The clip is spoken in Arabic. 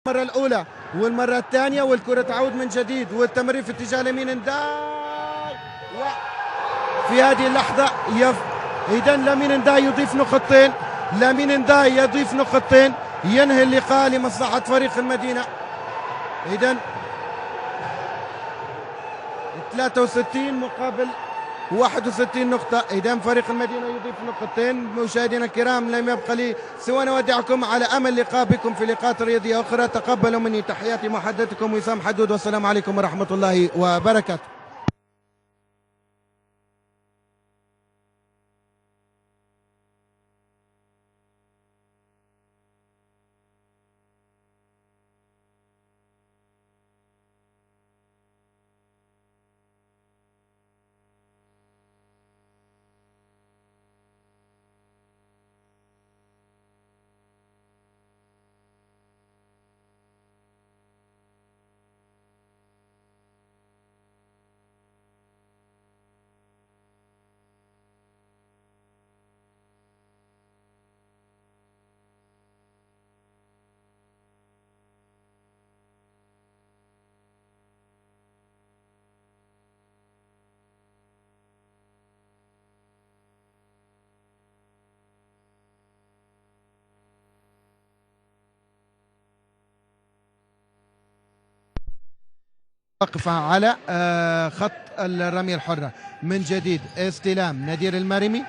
المرة الأولى والمرة الثانية، والكرة تعود من جديد، والتمرير في اتجاه اليمين نداي. في هذه اللحظة إذا لامين نداي يضيف نقطتين، لامين نداي يضيف نقطتين، ينهي اللقاء لمصلحة فريق المدينة. إذا 63 مقابل 61 نقطة. إذا فريق المدينة يضيف نقطتين. مشاهدينا الكرام، لم يبقى لي سوى نودعكم على أمل لقاء بكم في لقاءات رياضية أخرى. تقبلوا مني تحياتي محدثكم وسام حدود، والسلام عليكم ورحمة الله وبركاته. واقفة على خط الرمية الحرة من جديد. استلام نادر المرمي.